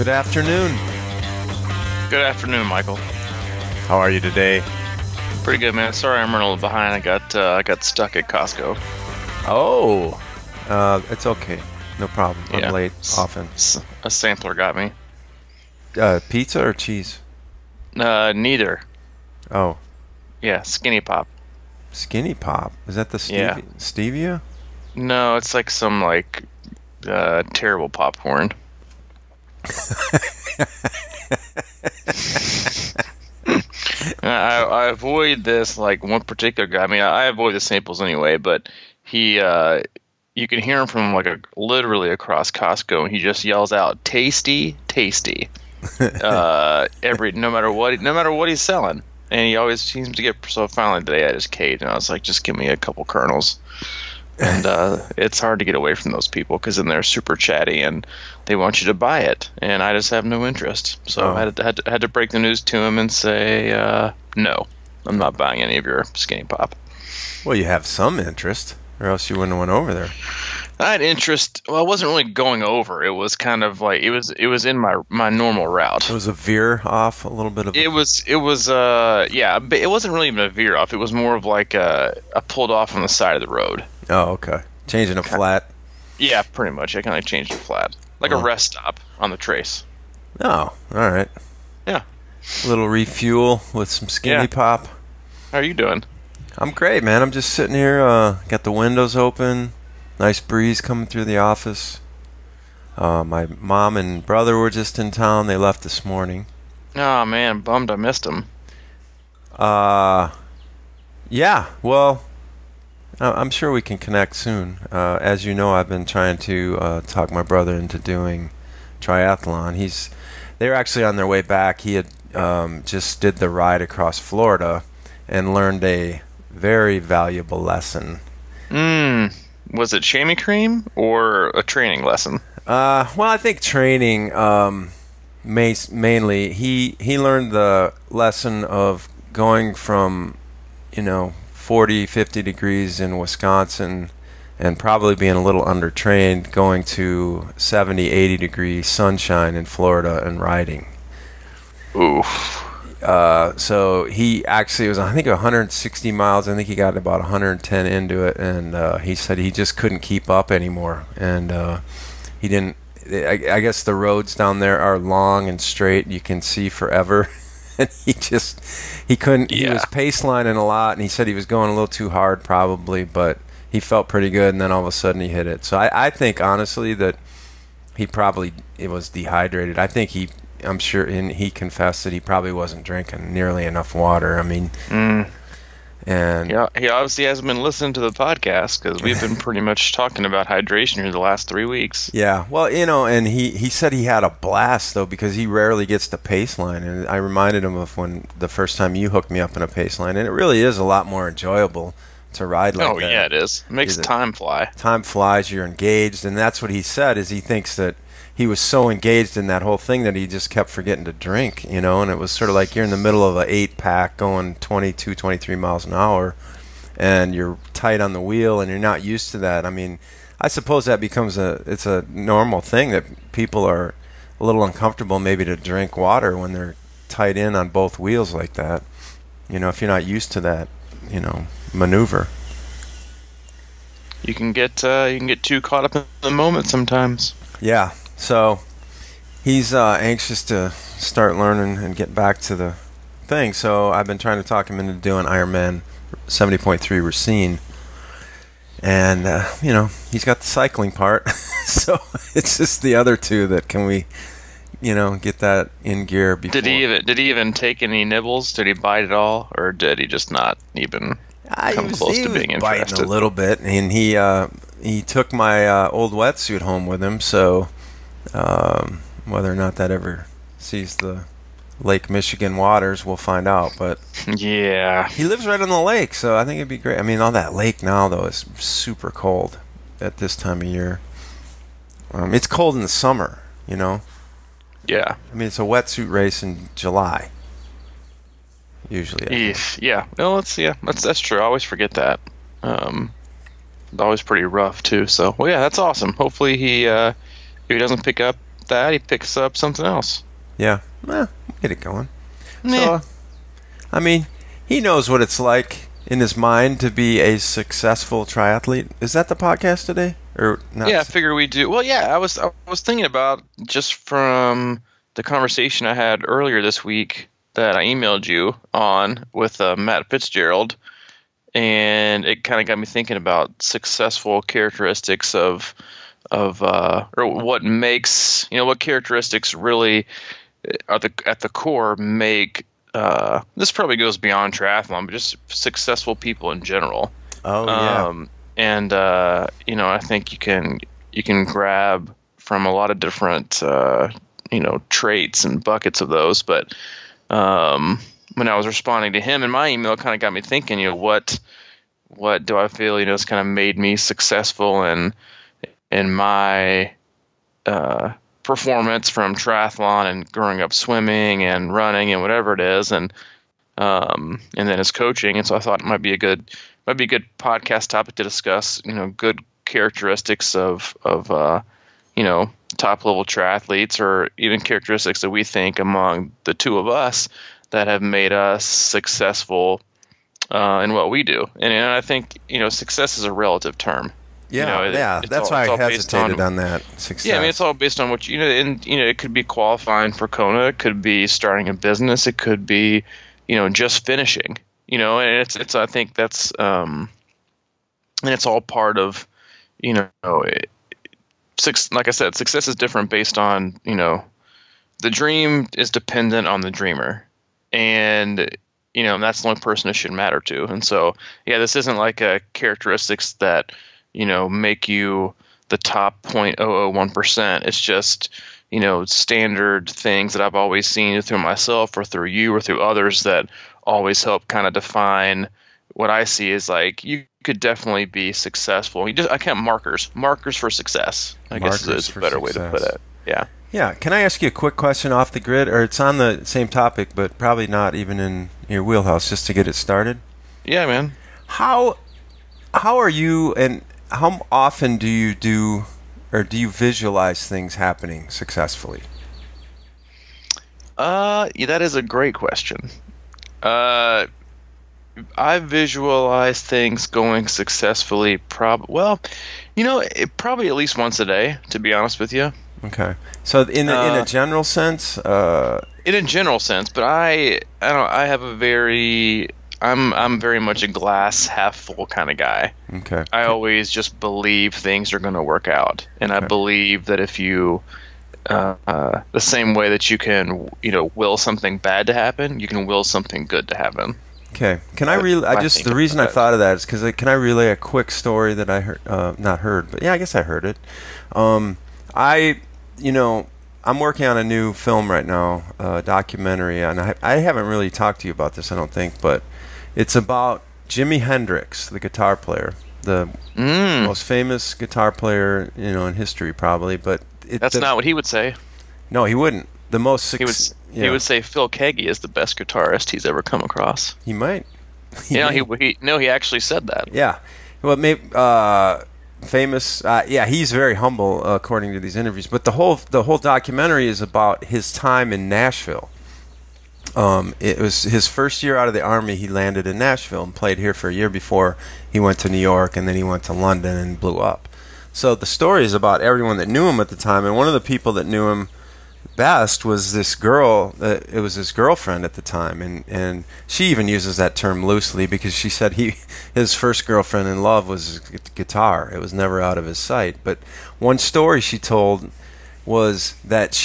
Good afternoon. Good afternoon, Michael. How are you today? Pretty good, man. Sorry I'm running a little behind. I got stuck at Costco. Oh, it's okay. No problem. I'm late often. A sampler got me. Pizza or cheese? Neither. Oh. Yeah, Skinny Pop. Skinny Pop? Is that the stevia? No, it's like some terrible popcorn. I avoid this one particular guy. I mean, I avoid the samples anyway, but he you can hear him from literally across Costco, and he just yells out "tasty, tasty" no matter what he's selling, and he always seems to get. So finally today I just caved, and I was like, just give me a couple kernels. And it's hard to get away from those people because then they're super chatty and they want you to buy it, and I just have no interest. So I had to break the news to him and say, no, I'm not buying any of your Skinny Pop. Well, you have some interest, or else you wouldn't have went over there. I had interest. Well, I wasn't really going over. It was kind of like it was in my normal route. It was a veer off, a little bit of. It was yeah, but it wasn't really even a veer off. It was more of like a pulled off on the side of the road. Oh, okay. Changing a flat. Yeah, pretty much. I kind of changed a flat, like a rest stop on the trace. Oh, all right. Yeah. A little refuel with some Skinny Pop. How are you doing? I'm great, man. I'm just sitting here. Got the windows open. Nice breeze coming through the office. My mom and brother were just in town. They left this morning. Oh, man. Bummed I missed them. Yeah. Well, I'm sure we can connect soon. As you know, I've been trying to talk my brother into doing triathlon. They were actually on their way back. He had just did the ride across Florida and learned a very valuable lesson. Was it chamois cream or a training lesson? Well, I think training mainly. He learned the lesson of going from, 40, 50 degrees in Wisconsin and probably being a little undertrained, going to 70, 80 degree sunshine in Florida and riding. Oof. So he actually was, I think, 160 miles. I think he got about 110 into it, and he said he just couldn't keep up anymore. And he didn't. I guess the roads down there are long and straight. You can see forever. And he couldn't. He was pace lining a lot, and he said he was going a little too hard probably, but he felt pretty good, and then all of a sudden he hit it. So I think honestly that it was dehydrated. I think I'm sure, and he confessed that he probably wasn't drinking nearly enough water. I mean, and yeah, he obviously hasn't been listening to the podcast because we've been pretty much talking about hydration here the last 3 weeks. Yeah, well, and he said he had a blast though because he rarely gets to pace line, and I reminded him of when the first time you hooked me up in a pace line, and it really is a lot more enjoyable to ride like that. Oh yeah, it is. It makes time fly. Time flies. You're engaged, and that's what he said. Is he thinks that he was so engaged in that whole thing that he just kept forgetting to drink, and it was sort of like you're in the middle of an 8-pack going 22, 23 miles an hour, and you're tight on the wheel, and you're not used to that. I mean, I suppose that becomes it's a normal thing that people are a little uncomfortable maybe to drink water when they're tight in on both wheels like that. If you're not used to that, maneuver. You can get too caught up in the moment sometimes. Yeah. So he's anxious to start learning and get back to the thing. So I've been trying to talk him into doing Ironman 70.3 Racine. And, he's got the cycling part. So it's just the other two that can we, get that in gear before. Did he even take any nibbles? Did he bite at all? Or did he just not even come close to being interested? Biting a little bit. And he took my old wetsuit home with him. So whether or not that ever sees the Lake Michigan waters, we'll find out. But yeah, he lives right on the lake, so I think it'd be great. I mean, all that lake now though is super cold at this time of year. It's cold in the summer, Yeah. I mean, it's a wetsuit race in July. Usually. Yeah. No, that's true. I always forget that. Always pretty rough too. So, well, yeah, that's awesome. Hopefully he if he doesn't pick up that, he picks up something else. Yeah, well, get it going. Meh. So, I mean, he knows what it's like in his mind to be a successful triathlete. Is that the podcast today, or not? Yeah, I figure we do. Well, yeah, I was thinking about, just from the conversation I had earlier this week that I emailed you on with Matt Fitzgerald, and it kind of got me thinking about successful characteristics of or what makes, what characteristics really are at the core make, this probably goes beyond triathlon, but just successful people in general. Oh yeah. And I think you can grab from a lot of different traits and buckets of those. But when I was responding to him in my email, it kind of got me thinking, what do I feel has kind of made me successful in my performance from triathlon and growing up swimming and running and whatever it is, and then his coaching. And so I thought it might be a good podcast topic to discuss, good characteristics of top level triathletes, or even characteristics that we think among the two of us that have made us successful in what we do. And I think, success is a relative term. Yeah, that's why I hesitated on that. Success. Yeah, I mean, it's all based on what it could be qualifying for Kona, it could be starting a business, it could be, just finishing, and it's I think that's and it's all part of, like I said, success is different based on, the dream is dependent on the dreamer, and that's the only person it should matter to. And so, yeah, this isn't like a characteristics that make you the top 0.001%. It's just, standard things that I've always seen through myself or through you or through others that always help kind of define what I see as, like, you could definitely be successful. I count markers for success, I guess is a better way to put it. Yeah. Yeah. Can I ask you a quick question off the grid, or it's on the same topic, but probably not even in your wheelhouse, just to get it started? Yeah, man. How are you, and how often do you visualize things happening successfully? Yeah, that is a great question. I visualize things going successfully probably at least once a day, to be honest with you. Okay. So in a general sense, in a general sense, but I have I'm very much a glass half full kind of guy. Okay. I always just believe things are going to work out, and I believe that if you, the same way that you can, will something bad to happen, you can will something good to happen. Okay. Can I the reason I thought of that is because can I relay a quick story that I heard, not heard, but yeah, I guess I heard it. I'm working on a new film right now, documentary, and I haven't really talked to you about this, I don't think, but it's about Jimi Hendrix, the guitar player, the most famous guitar player, in history probably. But that's not what he would say. No, he wouldn't. The most he would say Phil Keaggy is the best guitarist he's ever come across. He might. He actually said that. Yeah. Well, maybe famous. He's very humble according to these interviews. But the whole documentary is about his time in Nashville. It was his first year out of the Army. He landed in Nashville and played here for a year before he went to New York, and then he went to London and blew up. So the story is about everyone that knew him at the time, and one of the people that knew him best was this girl. It was his girlfriend at the time, and she even uses that term loosely because she said his first girlfriend in love was guitar. It was never out of his sight. But one story she told was that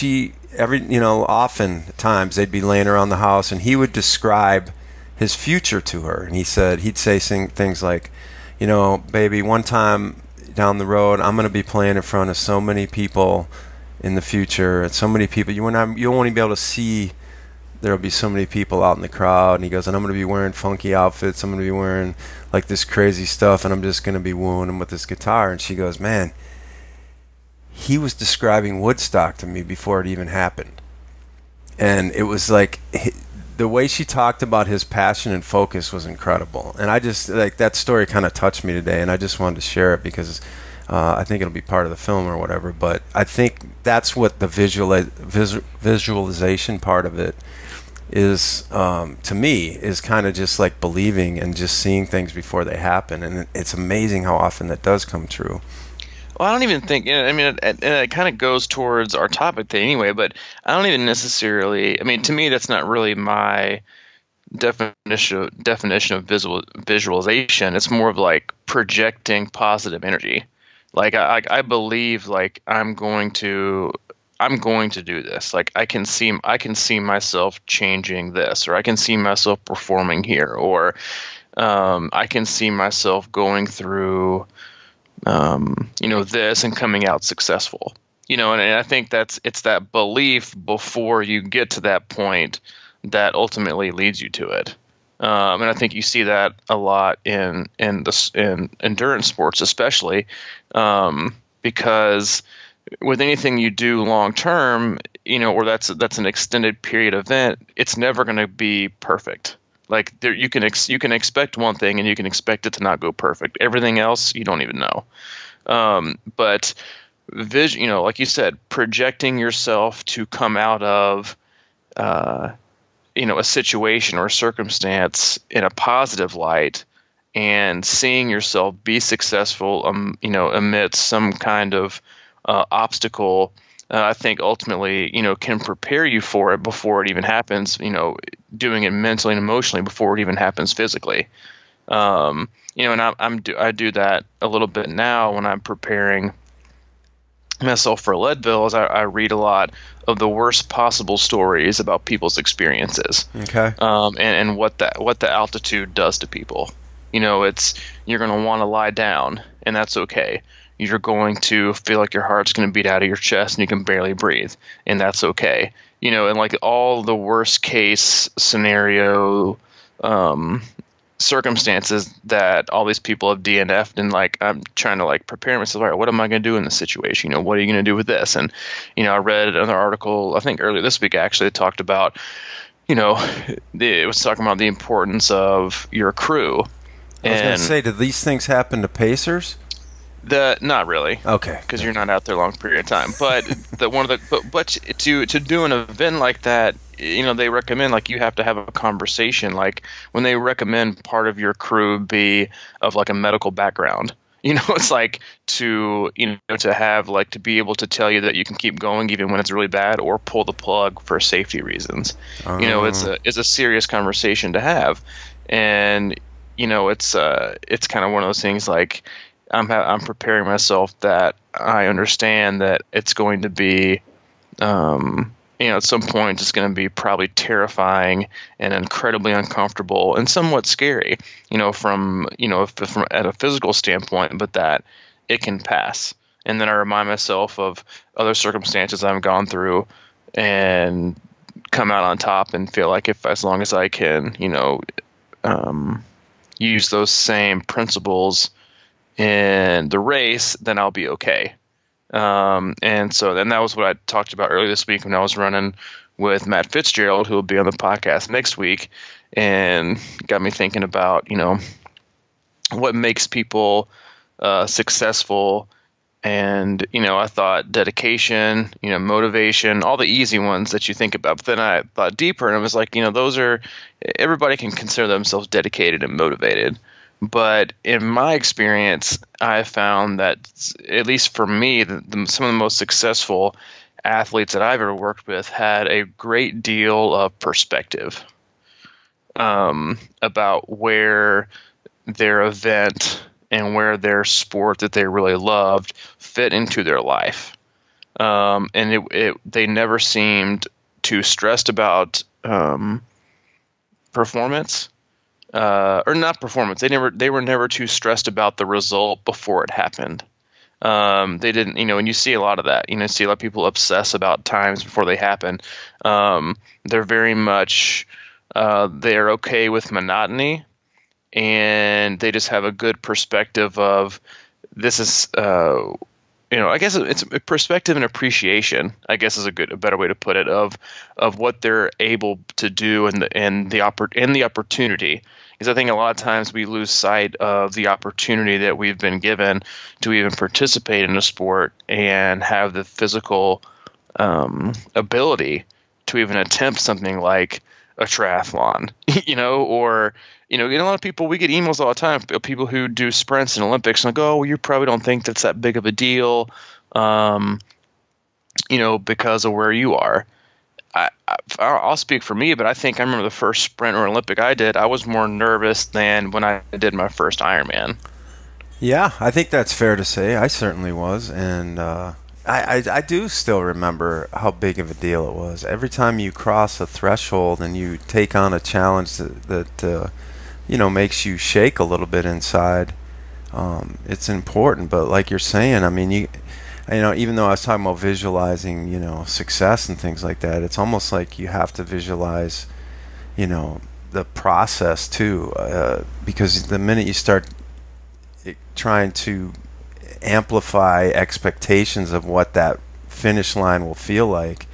oftentimes they'd be laying around the house and he would describe his future to her, and he'd say things like, baby, one time down the road I'm going to be playing in front of so many people in the future, and so many people you won't even be able to see. There'll be so many people out in the crowd, and he goes, and I'm going to be wearing funky outfits, I'm going to be wearing like this crazy stuff, and I'm just going to be wooing him with this guitar. And she goes, man, he was describing Woodstock to me before it even happened. And it was like the way she talked about his passion and focus was incredible. And I just, like, that story kind of touched me today, and I just wanted to share it because I think it'll be part of the film or whatever. But I think that's what the visualization part of it is, to me, is kind of just like believing and just seeing things before they happen. And it's amazing how often that does come true. Well, I don't even think. I mean, it kind of goes towards our topic thing anyway. But I don't even necessarily. I mean, to me, that's not really my definition of visualization. It's more of like projecting positive energy. Like I believe like I'm going to do this. Like I can see myself changing this, or I can see myself performing here, or I can see myself going through this and coming out successful. And I think it's that belief before you get to that point that ultimately leads you to it. And I think you see that a lot in endurance sports, especially because with anything you do long term, or that's an extended period event, it's never going to be perfect. Like you can expect one thing and you can expect it to not go perfect. Everything else you don't even know. But like you said, projecting yourself to come out of a situation or a circumstance in a positive light, and seeing yourself be successful, amidst some kind of obstacle, I think ultimately, can prepare you for it before it even happens. Doing it mentally and emotionally before it even happens physically. And I do that a little bit now when I'm preparing myself for Leadville. Is I read a lot of the worst possible stories about people's experiences. Okay. And what the altitude does to people. You're going to want to lie down, and that's okay. You're going to feel like your heart's going to beat out of your chest and you can barely breathe, and that's okay. And like all the worst case scenario circumstances that all these people have DNF'd, and like I'm trying to like prepare myself. All right, what am I going to do in this situation? What are you going to do with this? And I read another article, I think earlier this week actually, that talked about it was talking about the importance of your crew. I was going to say, did these things happen to pacers? Not really. Okay. Because you're not out there a long period of time. But but to do an event like that, they recommend like you have to have a conversation. Like when they recommend part of your crew be of like a medical background, it's like to have like to be able to tell you that you can keep going even when it's really bad, or pull the plug for safety reasons. It's a serious conversation to have, and it's kind of one of those things like. I'm preparing myself that I understand that it's going to be, at some point it's going to be probably terrifying and incredibly uncomfortable and somewhat scary, from at a physical standpoint, but that it can pass. And then I remind myself of other circumstances I've gone through and come out on top and feel like as long as I can, use those same principles in the race, then I'll be okay. And so then that was what I talked about earlier this week when I was running with Matt Fitzgerald, who will be on the podcast next week, and got me thinking about, what makes people successful. And, I thought dedication, motivation, all the easy ones that you think about. But then I thought deeper, and I was like, everybody can consider themselves dedicated and motivated. But in my experience, I found that, at least for me, some of the most successful athletes that I've ever worked with had a great deal of perspective about where their event and where their sport that they really loved fit into their life. And they never seemed too stressed about performance. Or not performance. They were never too stressed about the result before it happened. They didn't, and you see a lot of that. You see a lot of people obsess about times before they happen. They're very much, they're okay with monotony, and they just have a good perspective of this is, I guess it's a perspective and appreciation, I guess is a better way to put it, of what they're able to do and the opportunity. Because I think a lot of times we lose sight of the opportunity that we've been given to even participate in a sport and have the physical ability to even attempt something like a triathlon, or a lot of people, we get emails all the time of people who do sprints in Olympics and like, oh, well, you probably don't think that's that big of a deal, because of where you are. I'll speak for me, but I think I remember the first sprint or Olympic I did, I was more nervous than when I did my first Ironman. Yeah, I think that's fair to say. I certainly was, and I do still remember how big of a deal it was. Every time you cross a threshold and you take on a challenge that makes you shake a little bit inside, it's important. But like you're saying, I mean, even though I was talking about visualizing, success and things like that, it's almost like you have to visualize, the process too, because the minute you start trying to amplify expectations of what that finish line will feel like,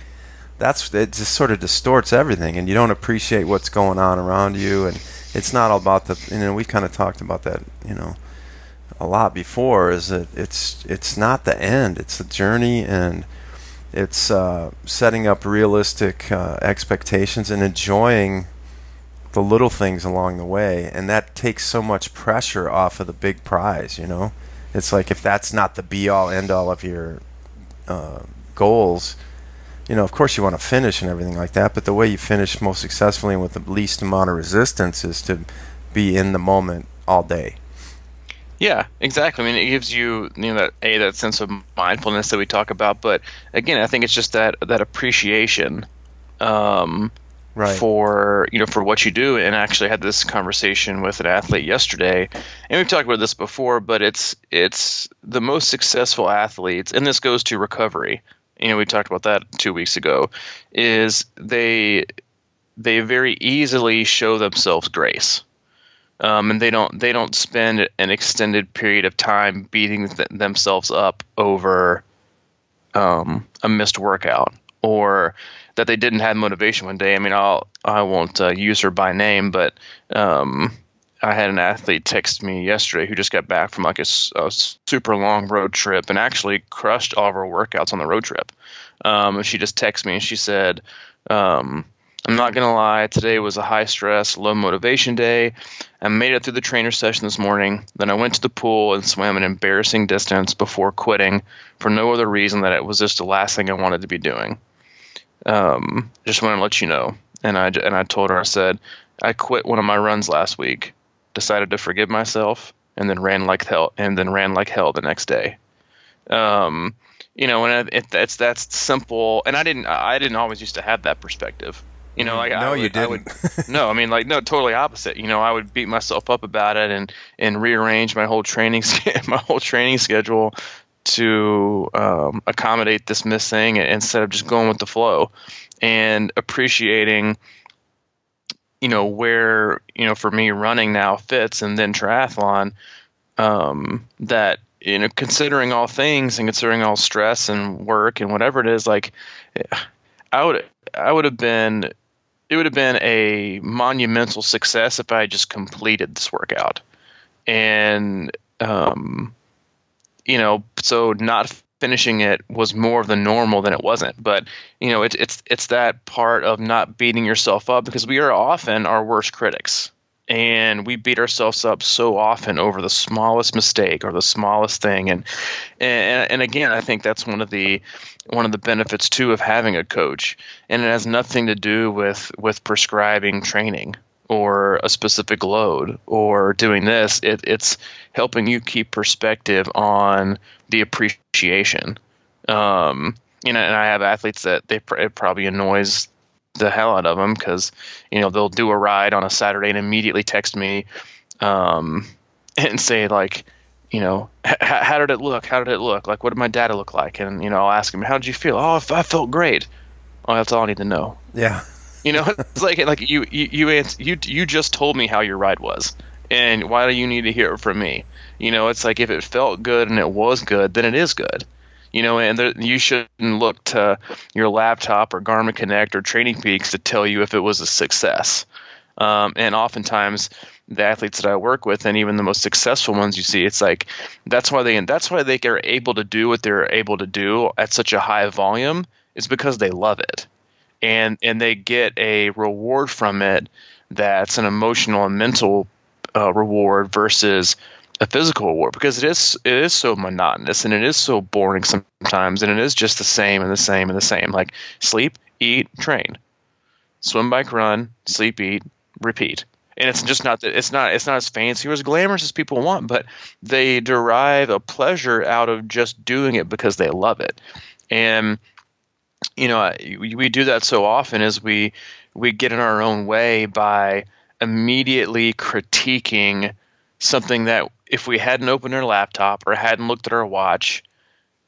it just sort of distorts everything, and you don't appreciate what's going on around you. And it's not all about we kind of talked about that, a lot before, is that it's not the end, it's the journey, and it's setting up realistic expectations and enjoying the little things along the way, and that takes so much pressure off of the big prize. It's like, if that's not the be all end all of your goals, of course you want to finish and everything like that, but the way you finish most successfully and with the least amount of resistance is to be in the moment all day. Yeah, exactly. I mean, it gives you, that sense of mindfulness that we talk about. But again, I think it's just that appreciation, right, for what you do. And I actually had this conversation with an athlete yesterday, and we've talked about this before. But it's the most successful athletes, and this goes to recovery. We talked about that 2 weeks ago. Is they very easily show themselves grace. And they don't spend an extended period of time beating themselves up over a missed workout, or that they didn't have motivation one day. I mean, I won't use her by name, but I had an athlete text me yesterday who just got back from like a super long road trip and actually crushed all of her workouts on the road trip. And she just texted me and she said, I'm not going to lie, today was a high-stress, low-motivation day. I made it through the trainer session this morning. Then I went to the pool and swam an embarrassing distance before quitting for no other reason that it was just the last thing I wanted to be doing. Just wanted to let you know. And I told her, I said, I quit one of my runs last week, decided to forgive myself, and then ran like hell the next day. And it's that simple. And I didn't always used to have that perspective. You didn't. Totally opposite. I would beat myself up about it and rearrange my whole training schedule to accommodate this missing instead of just going with the flow and appreciating, where, for me running now fits, and then triathlon, that, considering all things and considering all stress and work and whatever it is, like it would have been a monumental success if I just completed this workout. And, so not finishing it was more of the normal than it wasn't. But, it's that part of not beating yourself up, because we are often our worst critics. And we beat ourselves up so often over the smallest mistake or the smallest thing. And again, I think that's one of the benefits too of having a coach. And it has nothing to do with prescribing training or a specific load or doing this. It's helping you keep perspective on the appreciation. And I have athletes that it probably annoys the hell out of them, because they'll do a ride on a Saturday and immediately text me and say, like, how did it look, like, what did my data look like? And I'll ask him, how did you feel? Oh, I felt great. Oh, that's all I need to know. Yeah. It's like you just told me how your ride was, and why do you need to hear it from me? It's like, if it felt good and it was good, then it is good. And you shouldn't look to your laptop or Garmin Connect or Training Peaks to tell you if it was a success. And oftentimes the athletes that I work with, and even the most successful ones you see, it's like that's why they are able to do what they're able to do at such a high volume, is because they love it, and they get a reward from it that's an emotional and mental reward versus a physical reward, because it is so monotonous and it is so boring sometimes, and it is just the same and the same and the same, like sleep, eat, train, swim, bike, run, sleep, eat, repeat. And it's just not that it's not as fancy or as glamorous as people want, but they derive a pleasure out of just doing it because they love it. And we do that so often as we get in our own way by immediately critiquing something that if we hadn't opened our laptop or hadn't looked at our watch,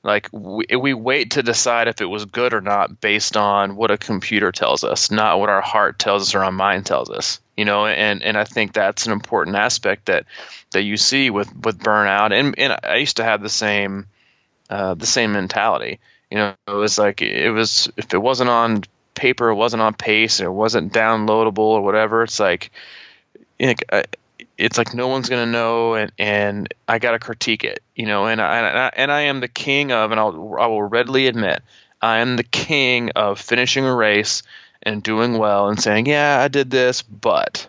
like we wait to decide if it was good or not based on what a computer tells us, not what our heart tells us or our mind tells us. And I think that's an important aspect that you see with burnout. And I used to have the same mentality. It was like if it wasn't on paper, it wasn't on pace, or it wasn't downloadable or whatever. It's like no one's gonna know, and I gotta critique it. And I am the king of, and I will readily admit, I am the king of finishing a race and doing well and saying, yeah, I did this, but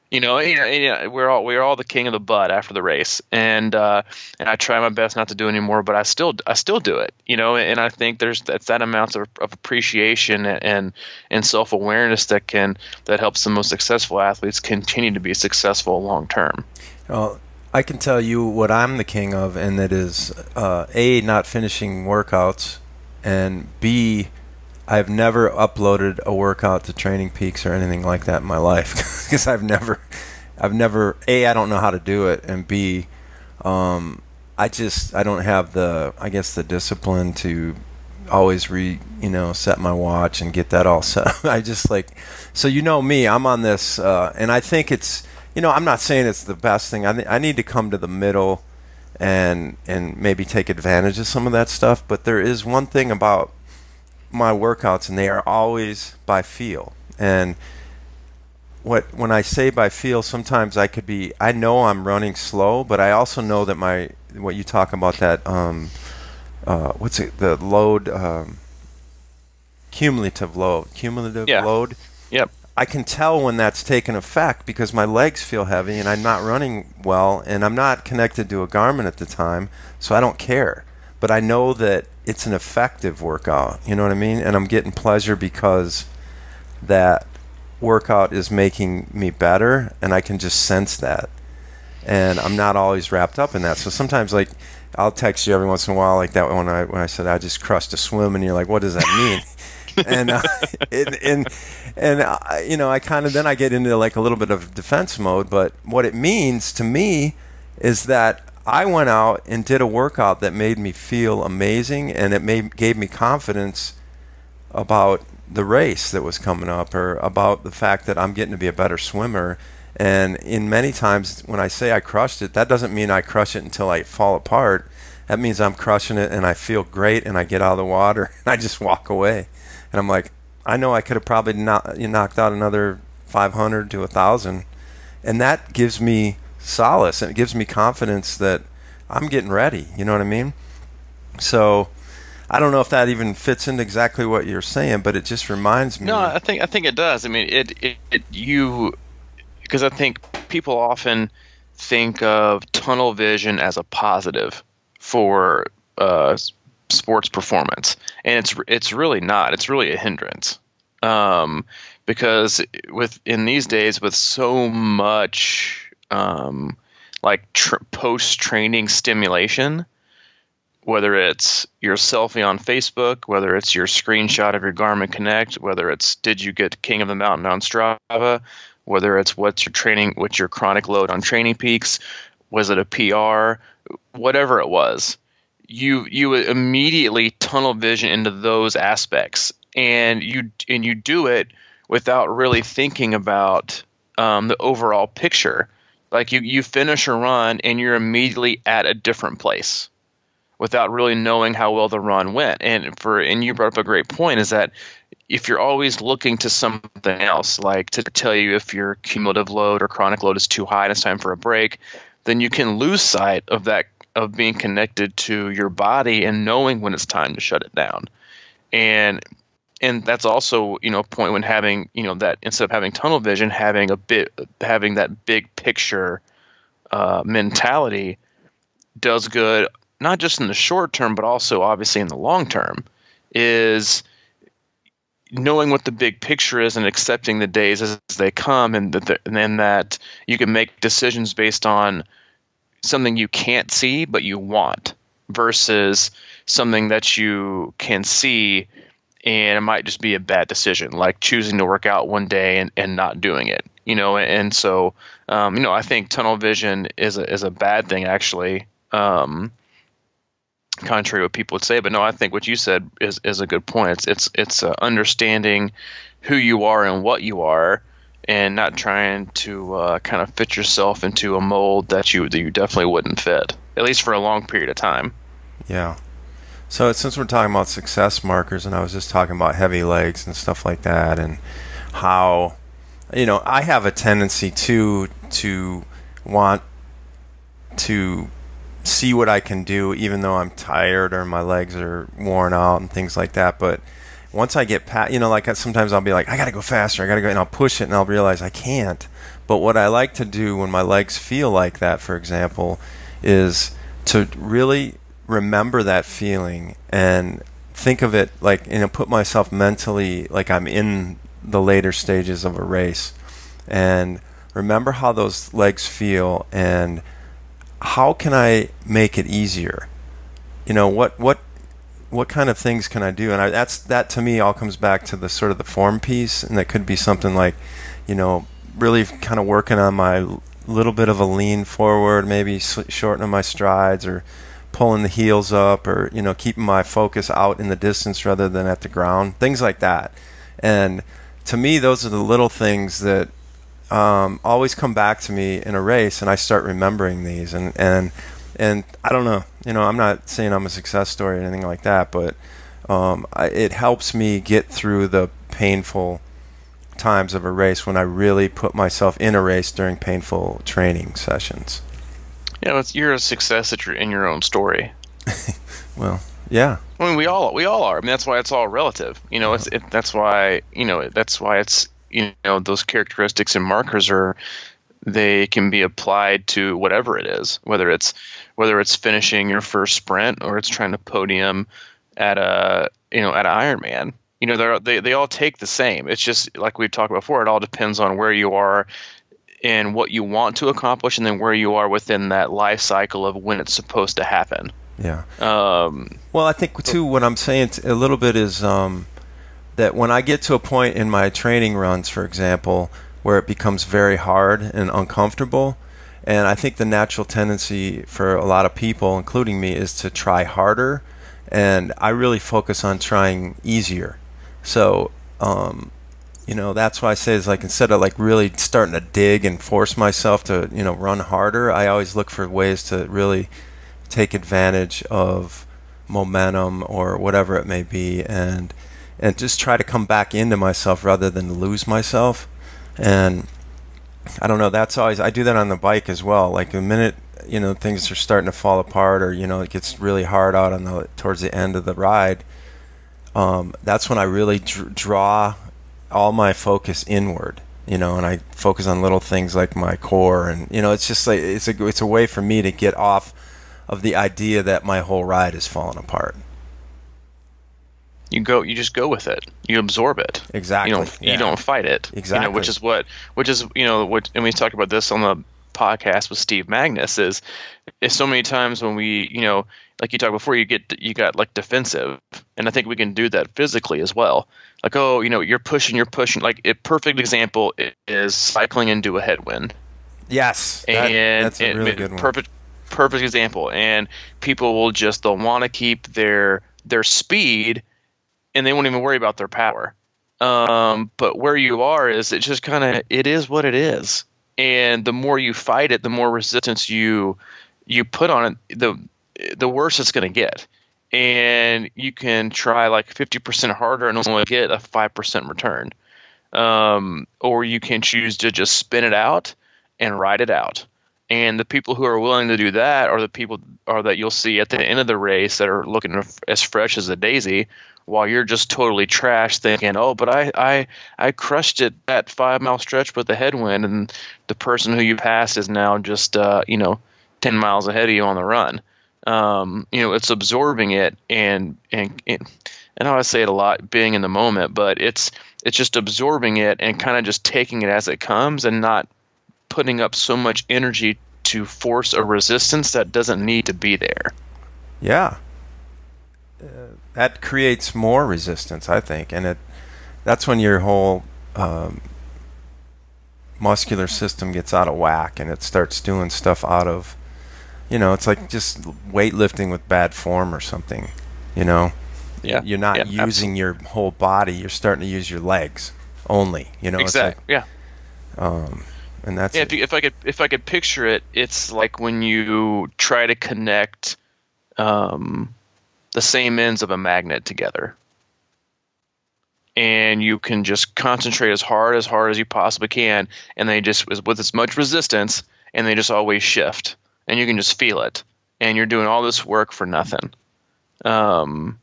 we're all the king of the but after the race, and I try my best not to do anymore, but I still do it, and I think there's that amount of appreciation and self-awareness that helps the most successful athletes continue to be successful long term. Well, I can tell you what I'm the king of, and that is A, not finishing workouts, and B, I've never uploaded a workout to Training Peaks or anything like that in my life, because I've never A, I don't know how to do it, and B, I don't have the discipline to always set my watch and get that all set. I just so me, I'm on this, and I think it's, I'm not saying it's the best thing. I need to come to the middle and maybe take advantage of some of that stuff, but there is one thing about my workouts, and they are always by feel. And when I say by feel, sometimes I know I'm running slow, but I also know that what you talk about, that the load, cumulative Yeah. load. Yep. I can tell when that's taken effect because my legs feel heavy and I'm not running well, and I'm not connected to a Garmin at the time, so I don't care. But I know that it's an effective workout, you know what I mean? And I'm getting pleasure because that workout is making me better, and I can just sense that. And I'm not always wrapped up in that. So sometimes, I'll text you every once in a while, like that when I said I just crushed a swim, and you're like, what does that mean? And I kind of, then I get into a little bit of defense mode. But what it means to me is that I went out and did a workout that made me feel amazing, and it gave me confidence about the race that was coming up, or about the fact that I'm getting to be a better swimmer. And in many times when I say I crushed it, that doesn't mean I crush it until I fall apart. That means I'm crushing it and I feel great, and I get out of the water and I just walk away. And I'm like, I know I could have probably knocked out another 500 to 1,000, and that gives me solace, and it gives me confidence that I'm getting ready. You know what I mean? So I don't know if that even fits into exactly what you're saying, but it just reminds me. No, I think it does. I mean, because I think people often think of tunnel vision as a positive for sports performance, and it's really not. It's really a hindrance, because in these days with so much post-training stimulation, whether it's your selfie on Facebook, whether it's your screenshot of your Garmin Connect, whether it's did you get King of the Mountain on Strava, whether it's what's your chronic load on Training Peaks, was it a PR, whatever it was, you immediately tunnel vision into those aspects, and you do it without really thinking about the overall picture. Like you finish a run and you're immediately at a different place. without really knowing how well the run went. And you brought up a great point, is that if you're always looking to something else, like to tell you if your cumulative load or chronic load is too high and it's time for a break, then you can lose sight of that, of being connected to your body and knowing when it's time to shut it down. And that's also, a point when having, that instead of having tunnel vision, having that big picture mentality does good, not just in the short term, but also obviously in the long term, is knowing what the big picture is and accepting the days as they come, and then that you can make decisions based on something you can't see but you want, versus something that you can see and it might just be a bad decision, like choosing to work out one day and not doing it. And so I think tunnel vision is a bad thing, actually, contrary to what people would say. But no, I think what you said is a good point. It's understanding who you are and what you are, and not trying to kind of fit yourself into a mold that you definitely wouldn't fit, at least for a long period of time. Yeah. So since we're talking about success markers, and I was just talking about heavy legs and stuff like that, and how, I have a tendency to want to see what I can do, even though I'm tired or my legs are worn out and things like that. But once I get past, like sometimes I'll be like, I got to go faster, and I'll push it, and I'll realize I can't. But what I like to do when my legs feel like that, for example, is to really remember that feeling and think of it like, put myself mentally like I'm in the later stages of a race, and remember how those legs feel and how can I make it easier. What kind of things can I do? And that to me all comes back to the sort of the form piece, and that could be something like, really kind of working on my little bit of a lean forward, maybe shortening my strides, or pulling the heels up, or keeping my focus out in the distance rather than at the ground, things like that. And to me, those are the little things that always come back to me in a race, and I start remembering these. And I don't know, I'm not saying I'm a success story or anything like that, but it helps me get through the painful times of a race when I really put myself in a race during painful training sessions. Yeah, you're a success in your own story. Well, yeah. I mean, we all are. I mean, that's why it's all relative. That's why it's those characteristics and markers they can be applied to whatever it is, whether it's finishing your first sprint or it's trying to podium at an Ironman. They all take the same. It's just like we've talked about before. It all depends on where you are and what you want to accomplish, and then where you are within that life cycle of when it's supposed to happen. Yeah. Well, I think too, what I'm saying a little bit is that when I get to a point in my training runs, for example, where it becomes very hard and uncomfortable, and I think the natural tendency for a lot of people, including me, is to try harder, and I really focus on trying easier. So, that's why I say, is like, instead of like really starting to dig and force myself to, run harder, I always look for ways to really take advantage of momentum or whatever it may be, and just try to come back into myself rather than lose myself. And I don't know, that's always, I do that on the bike as well. Like the minute, things are starting to fall apart, or, it gets really hard out towards the end of the ride, that's when I really draw all my focus inward, and I focus on little things like my core, and it's just like it's a way for me to get off of the idea that my whole ride is falling apart. You just go with it. You absorb it. Exactly. You don't fight it. Exactly. Which is and we talked about this on the podcast with Steve Magnus, is so many times when we, like you talked before, you got like defensive, and I think we can do that physically as well. Like, you're pushing. Like a perfect example is cycling into a headwind. Yes, that's a really good one. Perfect example. And people will they'll want to keep their speed, and they won't even worry about their power. But where you are is, it just it is what it is. And the more you fight it, the more resistance you put on it, the worse it's going to get. And you can try like 50% harder and only get a 5% return. Or you can choose to just spin it out and ride it out. And the people who are willing to do that are the people that you'll see at the end of the race that are looking as fresh as a daisy, while you're just totally trash thinking, oh, but I crushed it that 5-mile stretch with the headwind, and the person who you passed is now just 10 miles ahead of you on the run. It's absorbing it, and I know I say it a lot, being in the moment, but it's just absorbing it and kind of just taking it as it comes and not putting up so much energy to force a resistance that doesn't need to be there. Yeah. That creates more resistance, I think, and that's when your whole muscular system gets out of whack and it starts doing stuff out of, it's like just weightlifting with bad form or something, Yeah. You're not using absolutely. your whole body, you're starting to use your legs only, Exactly. It's like, and that's if I could picture it, it's like when you try to connect the same ends of a magnet together, and you can just concentrate as hard as you possibly can, and they just, with as much resistance, and they just always shift, and you can just feel it, and you're doing all this work for nothing. And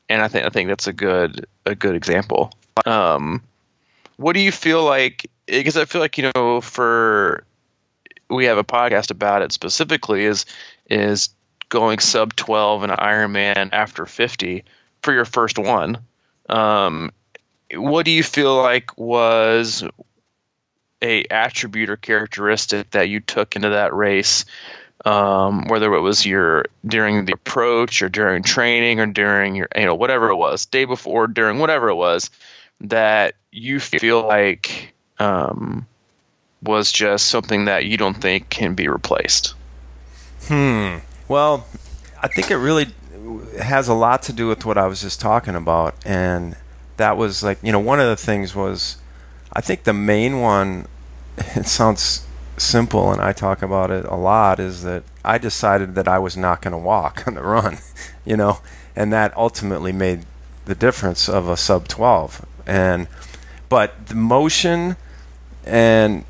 I think that's a good example. What do you feel like? Because I feel like, we have a podcast about it specifically, is going sub 12 in an Ironman after 50 for your first one. What do you feel like was a attribute or characteristic that you took into that race, whether it was during the approach or during training or during your, whatever it was, day before, during whatever it was, that you feel like was just something that you don't think can be replaced? Well, I think it really has a lot to do with what I was just talking about, and that was like, one of the things was, I think the main one, it sounds simple and I talk about it a lot, is that I decided that I was not going to walk on the run, and that ultimately made the difference of a sub 12. But the motion and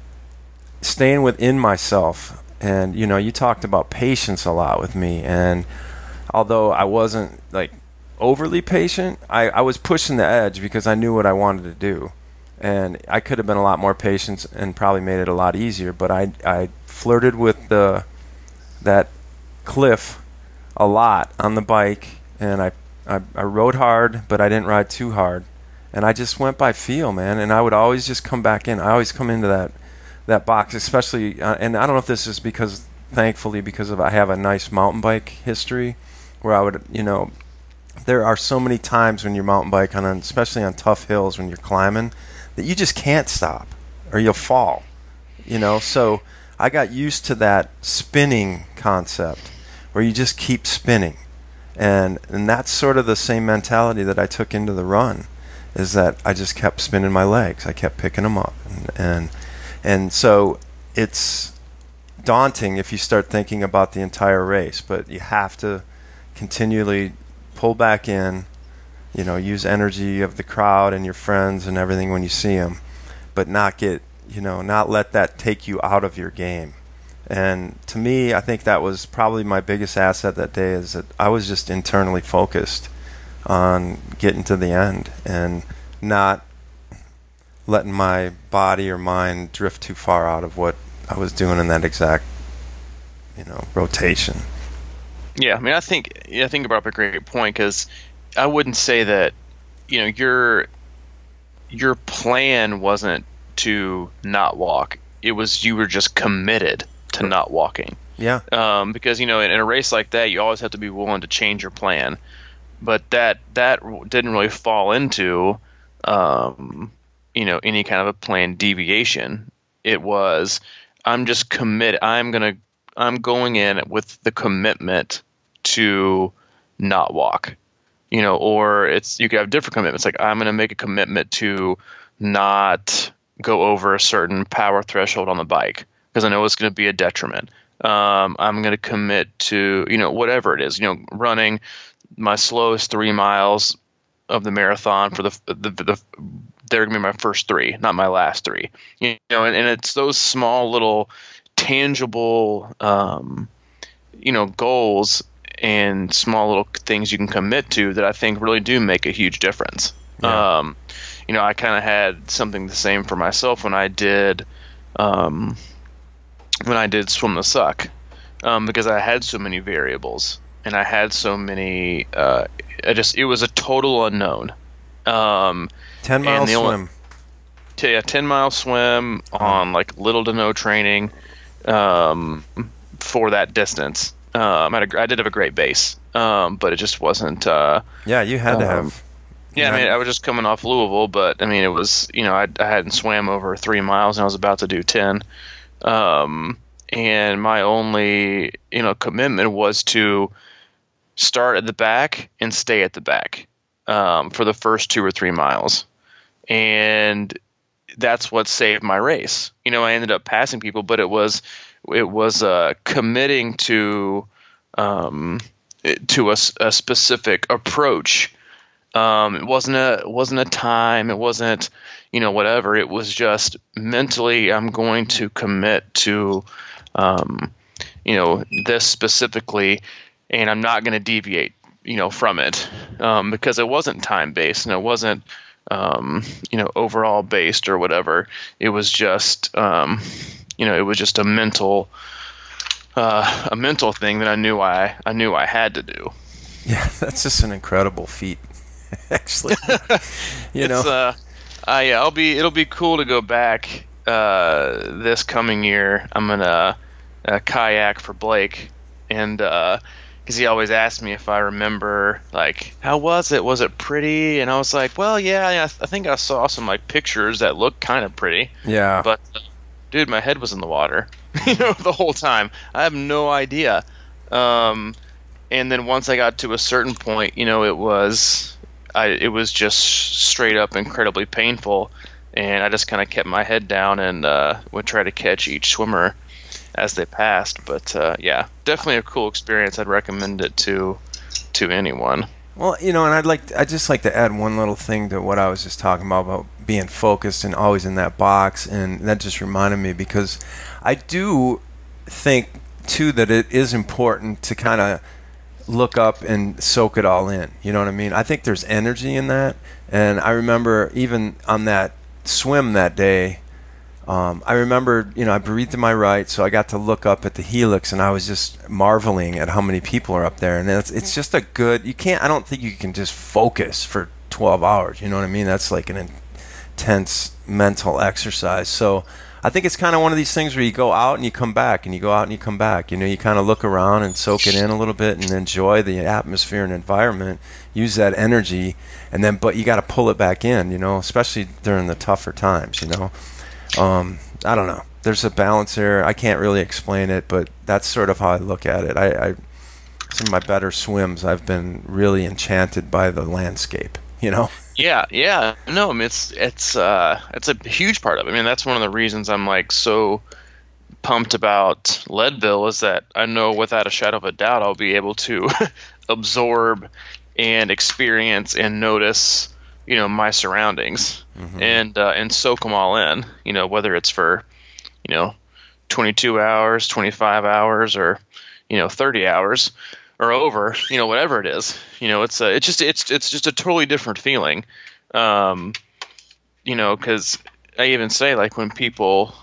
staying within myself, and you talked about patience a lot with me, and although I wasn't like overly patient, I was pushing the edge because I knew what I wanted to do, and I could have been a lot more patient and probably made it a lot easier, but I flirted with that cliff a lot on the bike, and I rode hard, but I didn't ride too hard, and I just went by feel, man, and I would always just come back in. I always come into that box, especially, and I don't know if this is thankfully because I have a nice mountain bike history, where I would, there are so many times when you're mountain biking, especially on tough hills when you're climbing, that you just can't stop or you'll fall, so I got used to that spinning concept where you just keep spinning, and that's sort of the same mentality that I took into the run, is that I just kept spinning my legs, I kept picking them up, and so it's daunting if you start thinking about the entire race, but you have to continually pull back in, use energy of the crowd and your friends and everything when you see them, but not let that take you out of your game. And to me, I think that was probably my biggest asset that day, is that I was just internally focused on getting to the end and not letting my body or mind drift too far out of what I was doing in that exact, rotation. Yeah, I mean, I think you brought up a great point, because I wouldn't say that, your plan wasn't to not walk. It was, you were just committed to not walking. Yeah. Because, in a race like that, you always have to be willing to change your plan. But that didn't really fall into, any kind of a planned deviation. It was, I'm just committed. I'm going in with the commitment to not walk, or you could have different commitments. Like, I'm going to make a commitment to not go over a certain power threshold on the bike, because I know it's going to be a detriment. I'm going to commit to, whatever it is, running my slowest 3 miles of the marathon for they're going to be my first 3, not my last 3, and it's those small little tangible, goals and small little things you can commit to that I think really do make a huge difference. Yeah. I kind of had something the same for myself when I did Swim the Suck, because I had so many variables and I had so many. It was a total unknown. 10-mile swim. 10-mile swim on like little to no training for that distance. I did have a great base, but it just wasn't. Yeah, you had to have. Yeah, I mean, I was just coming off Louisville, but I mean, it was, I hadn't swam over 3 miles and I was about to do 10. And my only, commitment was to start at the back and stay at the back, for the first 2 or 3 miles. And that's what saved my race. I ended up passing people, but it was committing to a specific approach. It wasn't a time. It wasn't, whatever. It was just mentally, I'm going to commit to, this specifically, and I'm not going to deviate, from it, because it wasn't time based and it wasn't, overall based or whatever. It was just, it was just a mental thing that I knew I had to do. Yeah, that's just an incredible feat. Actually, it'll be cool to go back this coming year. I'm gonna kayak for Blake, and because he always asks me if I remember, like, how was it? Was it pretty? And I was like, well, yeah, I think I saw some like pictures that looked kind of pretty. Yeah, but dude, my head was in the water, the whole time. I have no idea. And then once I got to a certain point, it was just straight up incredibly painful, and I just kind of kept my head down and would try to catch each swimmer as they passed. But yeah, definitely a cool experience. I'd recommend it to anyone. Well, and I'd just like to add one little thing to what I was just talking about being focused and always in that box, and that just reminded me, because I do think too that it is important to kind of look up and soak it all in. You know what I mean? I think there's energy in that. And I remember even on that swim that day, I remember, I breathed to my right, so I got to look up at the helix, and I was just marveling at how many people are up there. And it's just I don't think you can just focus for 12 hours. You know what I mean? That's like an intense mental exercise. So I think it's kind of one of these things where you go out and you come back, and you go out and you come back. You kind of look around and soak it in a little bit and enjoy the atmosphere and environment, use that energy, but you got to pull it back in, especially during the tougher times, I don't know. There's a balance there. I can't really explain it, but that's sort of how I look at it. Some of my better swims, I've been really enchanted by the landscape, Yeah. No, I mean, it's a huge part of it. I mean, that's one of the reasons I'm like so pumped about Leadville, is that I know without a shadow of a doubt I'll be able to absorb and experience and notice, my surroundings, and soak them all in, whether it's for, 22 hours, 25 hours, or, 30 hours or over, whatever it is, it's just a totally different feeling. Cause I even say, like, when people,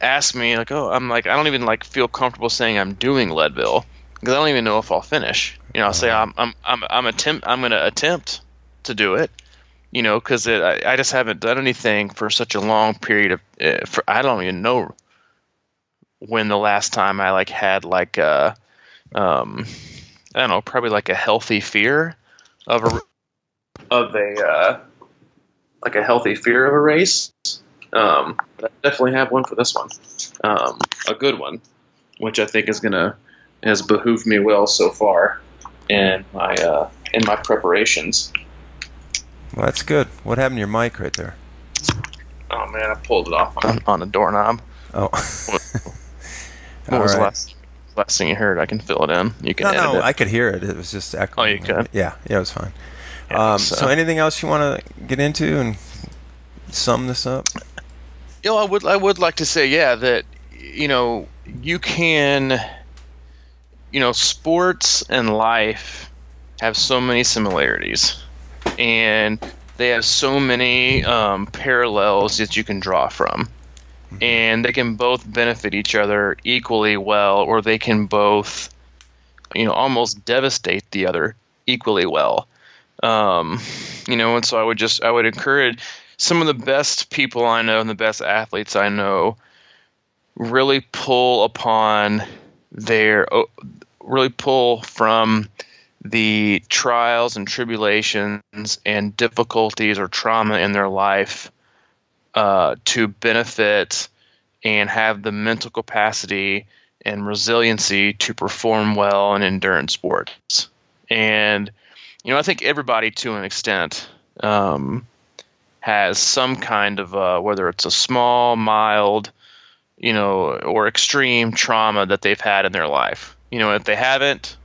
ask me, like, oh, I'm like, I don't even like feel comfortable saying I'm doing Leadville, because I don't even know if I'll finish. I'll say I'm going to attempt to do it, because I just haven't done anything for such a long period of. I don't even know when the last time I like had like I don't know, probably like a healthy fear of a healthy fear of a race. But I definitely have one for this one, a good one, which I think has behooved me well so far in my preparations. Well, that's good. What happened to your mic right there? Oh man, I pulled it off on a doorknob. Oh. What was the last thing you heard? I can fill it in. You can edit it. I could hear it. It was just echoing. Oh, you could? Yeah, it was fine. Yeah, so anything else you want to get into and sum this up? I would like to say, that you can, sports and life have so many similarities, and they have so many parallels that you can draw from. And they can both benefit each other equally well, or they can both, almost devastate the other equally well. And so I would encourage some of the best people I know and the best athletes I know really pull from the trials and tribulations and difficulties or trauma in their life to benefit and have the mental capacity and resiliency to perform well in endurance sports. And, I think everybody to an extent has some kind of, whether it's a small, mild, or extreme trauma that they've had in their life. If they haven't,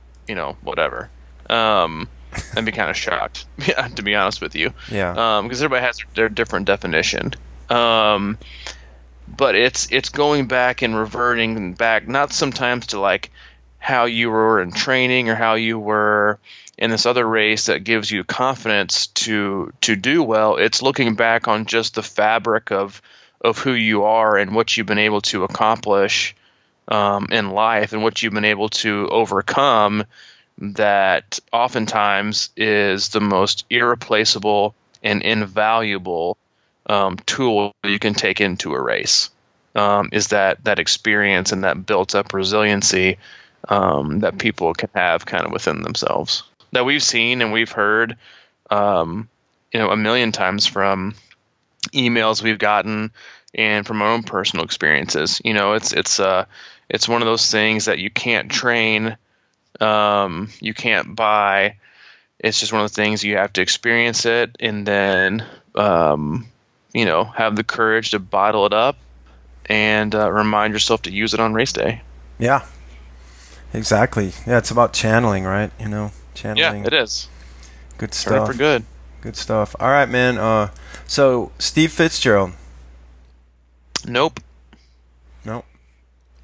whatever. I'd be kind of shocked, to be honest with you. Yeah. Because everybody has their different definition. But it's going back and reverting back, not sometimes to like how you were in training or how you were in this other race that gives you confidence to do well. It's looking back on just the fabric of who you are and what you've been able to accomplish in life and what you've been able to overcome, that oftentimes is the most irreplaceable and invaluable tool you can take into a race, is that experience and that built up resiliency that people can have kind of within themselves, that we've seen and we've heard a million times from emails we've gotten and from our own personal experiences. It's one of those things that you can't train, you can't buy. It's just one of the things you have to experience it, and then have the courage to bottle it up and remind yourself to use it on race day. Yeah, exactly. Yeah, it's about channeling, right? Channeling. Yeah, it is. Good stuff. For good. Good stuff. All right, man. So Steve Fitzgerald. Nope.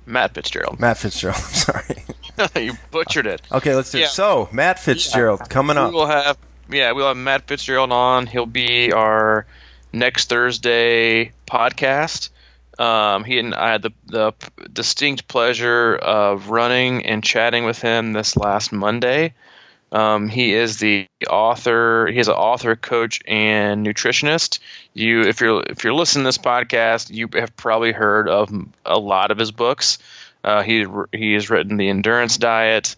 Matt Fitzgerald. Sorry. You butchered it. Okay, let's do it. So Matt Fitzgerald coming up. We'll have Matt Fitzgerald on. He'll be our next Thursday podcast. He and I had the distinct pleasure of running and chatting with him this last Monday. He is the author. He is an author, coach, and nutritionist. If you're listening to this podcast, you have probably heard of a lot of his books. He has written The Endurance Diet,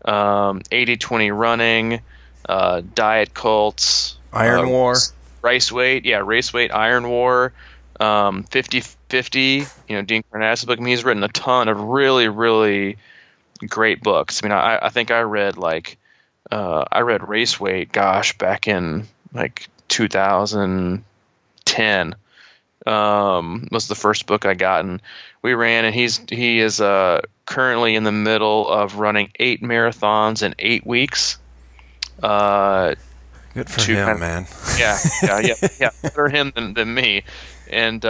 80-20 Running, Diet Cults, Iron War, Race Weight, Iron War, 50-50, Dean Karnazes' book. I mean, he's written a ton of really, really great books. I mean, I think I read Race Weight, back in like 2010. Was the first book I got, and we ran, and he is currently in the middle of running 8 marathons in 8 weeks. Good for him, man. Yeah. Better him than me. And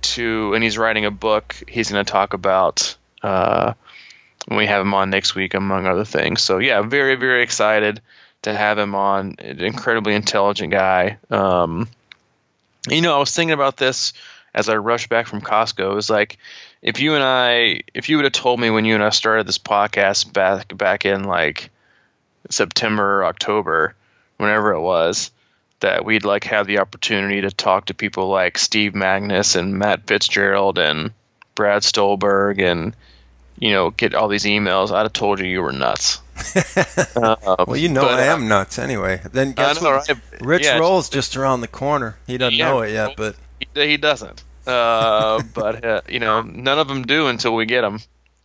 he's writing a book he's going to talk about when we have him on next week, among other things. So yeah, very, very excited to have him on. An incredibly intelligent guy. I was thinking about this as I rushed back from Costco. It was like, if you would have told me when you and I started this podcast back in like September or October, whenever it was, that we'd like have the opportunity to talk to people like Steve Magnus and Matt Fitzgerald and Brad Stolberg and, get all these emails, I'd have told you were nuts. Well, I am nuts anyway. Then guess what? Right? Rich Roll's just around the corner. He doesn't know it yet, but he doesn't. But none of them do until we get them.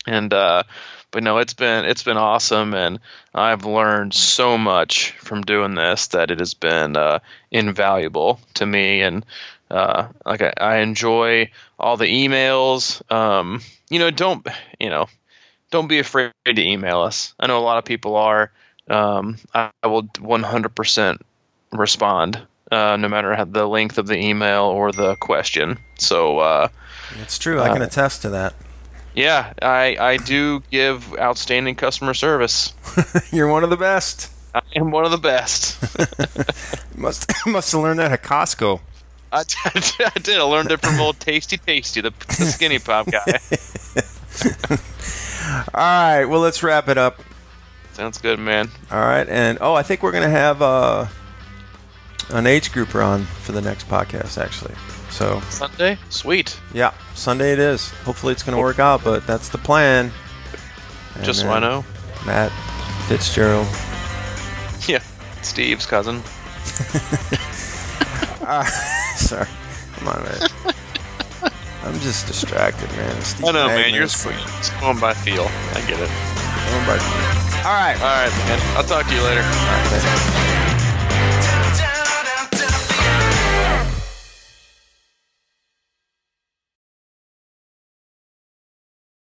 And but no, it's been awesome, and I've learned so much from doing this that it has been invaluable to me. And I enjoy all the emails. Don't be afraid to email us. I know a lot of people are. I will 100% respond, no matter the length of the email or the question. So it's true. I can attest to that. Yeah, I do give outstanding customer service. You're one of the best. I am one of the best. must have learned that at Costco. I did. I learned it from old Tasty, the skinny pop guy. All right, well, let's wrap it up. Sounds good, man. All right, and I think we're going to have an age grouper on for the next podcast, actually. So Sunday? Sweet. Yeah, Sunday it is. Hopefully it's going to work out, but that's the plan. And just so I know. Matt Fitzgerald. Yeah, Steve's cousin. Sorry. Come on, man. I'm just distracted, man. I know, man. You're going by feel. I get it. Going by feel. All right. All right, man. I'll talk to you later. All right, thanks.